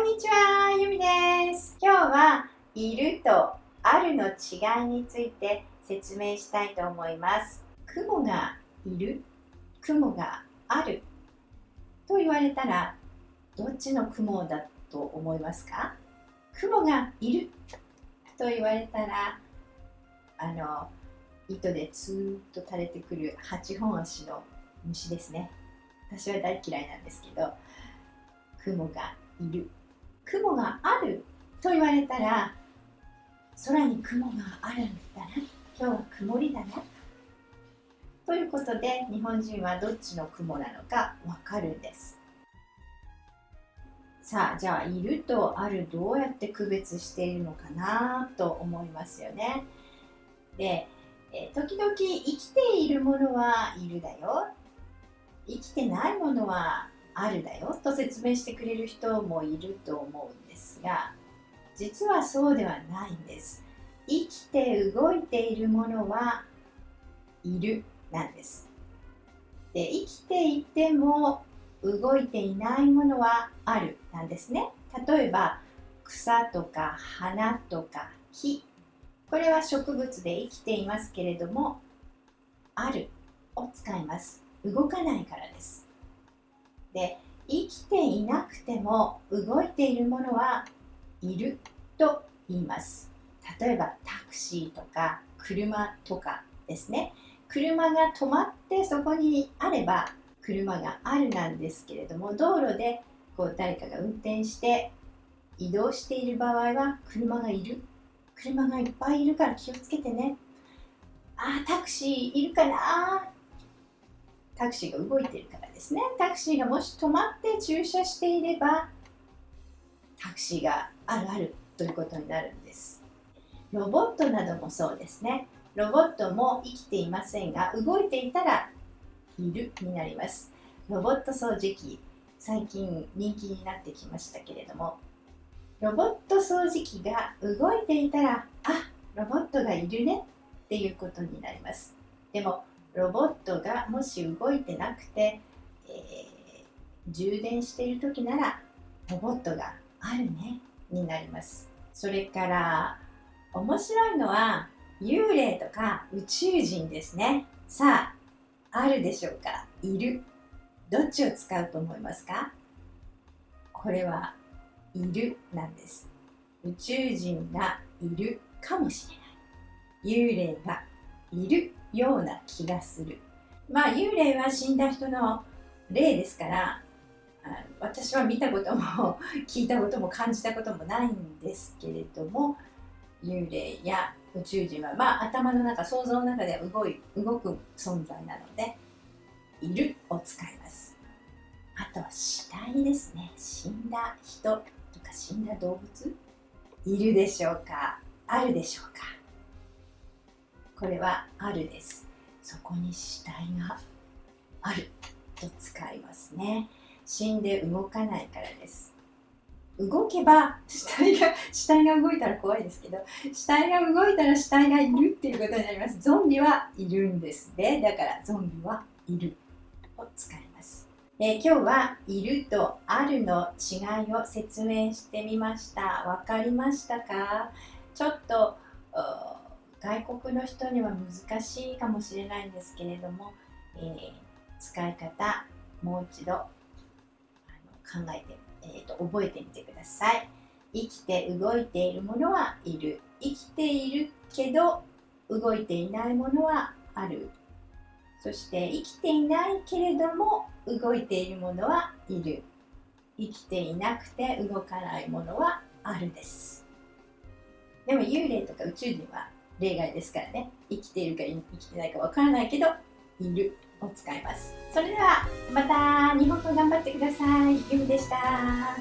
にちは、ゆみです。今日はいるとあるの違いについて説明したいと思います。雲がいる、雲があると言われたらどっちの雲だと思いますか？雲がいると言われたら糸でツーッと垂れてくる8本足の虫ですね。私は大嫌いなんですけど、雲がいる、雲があると言われたら、空に雲があるんだな、今日は曇りだなということで、日本人はどっちの雲なのかわかるんです。さあ、じゃあいるとある、どうやって区別しているのかなと思いますよね。で、時々生きているものはいるだよ、生きてないものはあるだよと説明してくれる人もいると思うんですが、実はそうではないんです。生きて動いているものはいるなんです。で、生きていても動いていないものはあるなんですね。例えば草とか花とか木、これは植物で生きていますけれども、あるを使います。動かないからです。で、生きていなくても動いているものはいると言います。例えばタクシーとか車とかですね。車が止まってそこにあれば車があるなんですけれども、道路で誰かが運転して移動している場合は車がいる、車がいっぱいいるから気をつけてね、タクシーいるかな、タクシーが動いているからですね。タクシーがもし止まって駐車していれば、タクシーがあるあるということになるんです。ロボットなどもそうですね。ロボットも生きていませんが、動いていたらいるになります。ロボット掃除機、最近人気になってきましたけれども、ロボット掃除機が動いていたら、ロボットがいるねっていうことになります。でもロボットがもし動いてなくて、充電している時ならロボットがあるねになります。それから面白いのは幽霊とか宇宙人ですね。さあ、あるでしょうか、いる、どっちを使うと思いますか？これはいるなんです。宇宙人がいるかもしれない、幽霊がいるような気がする。幽霊は死んだ人の霊ですから、私は見たことも聞いたことも感じたこともないんですけれども、幽霊や宇宙人は頭の中、想像の中で動く存在なので、いるを使います。あとは死体ですね。死んだ人とか死んだ動物、いるでしょうか、あるでしょうか。これはあるです。そこに死体があると使いますね。死んで動かないからです。動けば死体が動いたら怖いですけど、死体が動いたら死体がいるっていうことになります。ゾンビはいるんですね。だからゾンビはいるを使います。今日はいるとあるの違いを説明してみました。わかりましたか？ちょっと外国の人には難しいかもしれないんですけれども、使い方もう一度考えて、覚えてみてください。生きて動いているものはいる、生きているけど動いていないものはある、そして生きていないけれども動いているものはいる、生きていなくて動かないものはあるです。でも幽霊とか宇宙人は例外ですからね。生きているか生きてないかわからないけどいるを使います。それではまた日本語頑張ってください。ゆみでした。